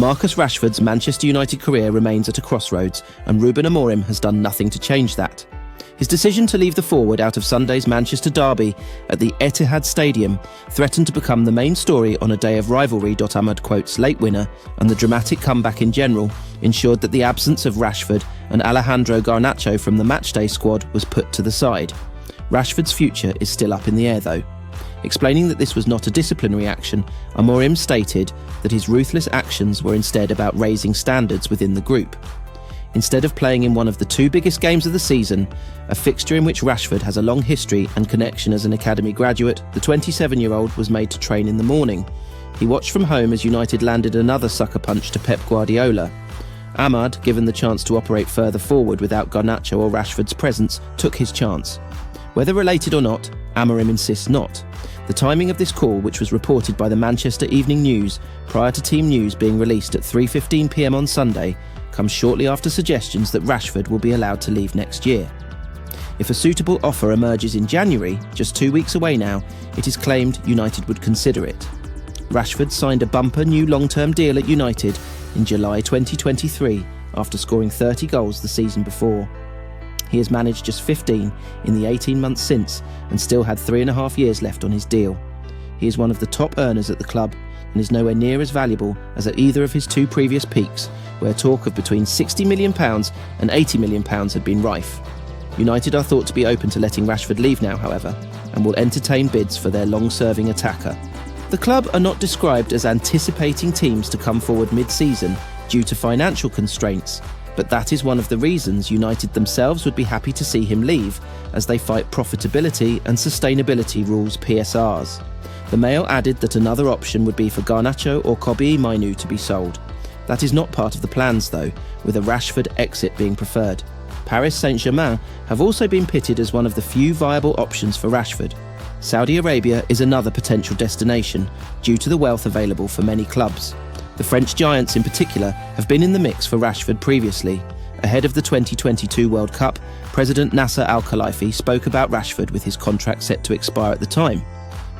Marcus Rashford's Manchester United career remains at a crossroads, and Ruben Amorim has done nothing to change that. His decision to leave the forward out of Sunday's Manchester derby at the Etihad Stadium threatened to become the main story on a day of rivalry. Ahmad quotes late winner, and the dramatic comeback in general ensured that the absence of Rashford and Alejandro Garnacho from the matchday squad was put to the side. Rashford's future is still up in the air though. Explaining that this was not a disciplinary action, Amorim stated that his ruthless actions were instead about raising standards within the group. Instead of playing in one of the two biggest games of the season, a fixture in which Rashford has a long history and connection as an academy graduate, the 27-year-old was made to train in the morning. He watched from home as United landed another sucker punch to Pep Guardiola. Ahmad, given the chance to operate further forward without Garnacho or Rashford's presence, took his chance. Whether related or not, Amorim insists not. The timing of this call, which was reported by the Manchester Evening News prior to team news being released at 3:15 p.m. on Sunday, comes shortly after suggestions that Rashford will be allowed to leave next year. If a suitable offer emerges in January, just 2 weeks away now, it is claimed United would consider it. Rashford signed a bumper new long-term deal at United in July 2023 after scoring 30 goals the season before. He has managed just 15 in the 18 months since and still had 3.5 years left on his deal. He is one of the top earners at the club and is nowhere near as valuable as at either of his two previous peaks, where talk of between £60 million and £80 million had been rife. United are thought to be open to letting Rashford leave now, however, and will entertain bids for their long-serving attacker. The club are not described as anticipating teams to come forward mid-season due to financial constraints, but that is one of the reasons United themselves would be happy to see him leave, as they fight profitability and sustainability rules (PSRs). The Mail added that another option would be for Garnacho or Kobbie Mainoo to be sold. That is not part of the plans though, with a Rashford exit being preferred. Paris Saint-Germain have also been pitted as one of the few viable options for Rashford. Saudi Arabia is another potential destination, due to the wealth available for many clubs. The French giants in particular have been in the mix for Rashford previously. Ahead of the 2022 World Cup, President Nasser Al-Khelaifi spoke about Rashford with his contract set to expire at the time.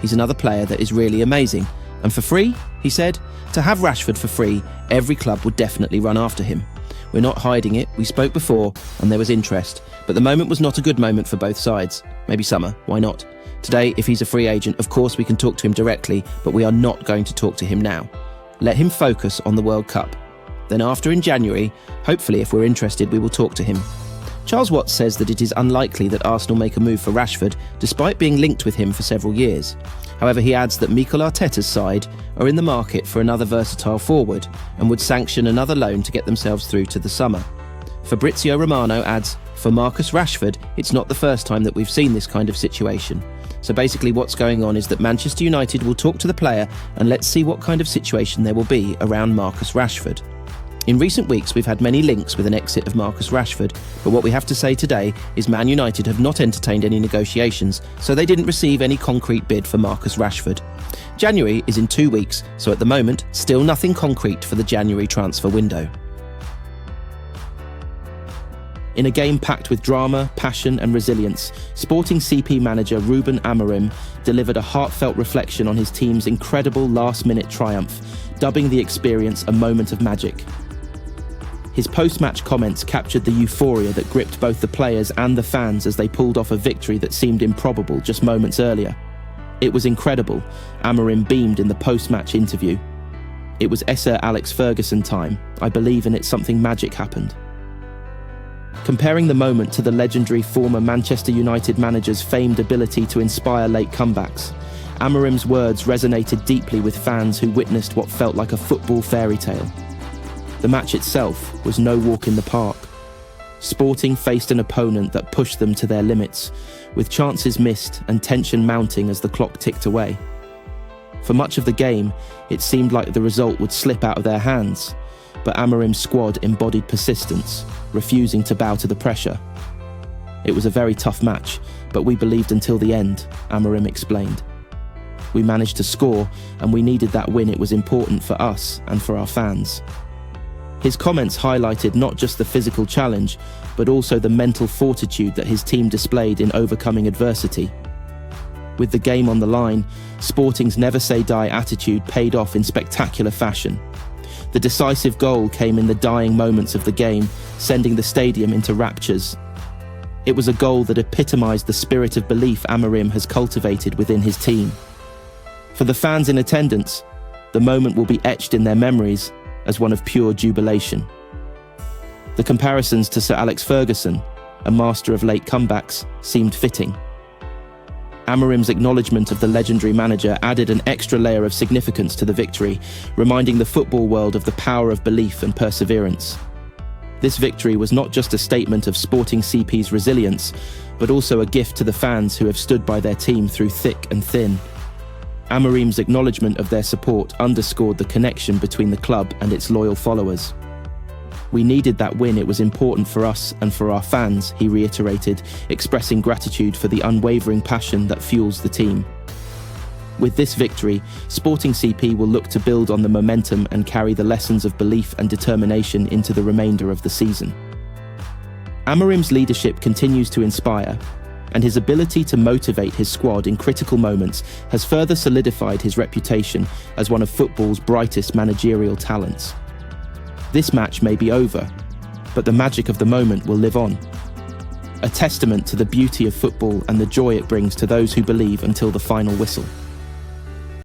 He's another player that is really amazing. And for free, he said, to have Rashford for free, every club would definitely run after him. We're not hiding it, we spoke before and there was interest, but the moment was not a good moment for both sides. Maybe summer, why not? Today, if he's a free agent, of course we can talk to him directly, but we are not going to talk to him now. Let him focus on the World Cup. Then after in January, hopefully if we're interested, we will talk to him. Charles Watts says that it is unlikely that Arsenal make a move for Rashford, despite being linked with him for several years. However, he adds that Mikel Arteta's side are in the market for another versatile forward and would sanction another loan to get themselves through to the summer. Fabrizio Romano adds, for Marcus Rashford, it's not the first time that we've seen this kind of situation. So basically what's going on is that Manchester United will talk to the player and let's see what kind of situation there will be around Marcus Rashford. In recent weeks, we've had many links with an exit of Marcus Rashford, but what we have to say today is Man United have not entertained any negotiations, so they didn't receive any concrete bid for Marcus Rashford. January is in 2 weeks, so at the moment, still nothing concrete for the January transfer window. In a game packed with drama, passion and resilience, Sporting CP manager Ruben Amorim delivered a heartfelt reflection on his team's incredible last-minute triumph, dubbing the experience a moment of magic. His post-match comments captured the euphoria that gripped both the players and the fans as they pulled off a victory that seemed improbable just moments earlier. It was incredible, Amorim beamed in the post-match interview. It was Sir Alex Ferguson time. I believe in it, something magic happened. Comparing the moment to the legendary former Manchester United manager's famed ability to inspire late comebacks, Amorim's words resonated deeply with fans who witnessed what felt like a football fairy tale. The match itself was no walk in the park. Sporting faced an opponent that pushed them to their limits, with chances missed and tension mounting as the clock ticked away. For much of the game, it seemed like the result would slip out of their hands, but Amorim's squad embodied persistence, refusing to bow to the pressure. It was a very tough match, but we believed until the end, Amorim explained. We managed to score, and we needed that win. It was important for us and for our fans. His comments highlighted not just the physical challenge, but also the mental fortitude that his team displayed in overcoming adversity. With the game on the line, Sporting's never-say-die attitude paid off in spectacular fashion. The decisive goal came in the dying moments of the game, sending the stadium into raptures. It was a goal that epitomised the spirit of belief Amorim has cultivated within his team. For the fans in attendance, the moment will be etched in their memories as one of pure jubilation. The comparisons to Sir Alex Ferguson, a master of late comebacks, seemed fitting. Amorim's acknowledgement of the legendary manager added an extra layer of significance to the victory, reminding the football world of the power of belief and perseverance. This victory was not just a statement of Sporting CP's resilience, but also a gift to the fans who have stood by their team through thick and thin. Amorim's acknowledgement of their support underscored the connection between the club and its loyal followers. "We needed that win, it was important for us and for our fans," he reiterated, expressing gratitude for the unwavering passion that fuels the team. With this victory, Sporting CP will look to build on the momentum and carry the lessons of belief and determination into the remainder of the season. Amorim's leadership continues to inspire, and his ability to motivate his squad in critical moments has further solidified his reputation as one of football's brightest managerial talents. This match may be over, but the magic of the moment will live on. A testament to the beauty of football and the joy it brings to those who believe until the final whistle.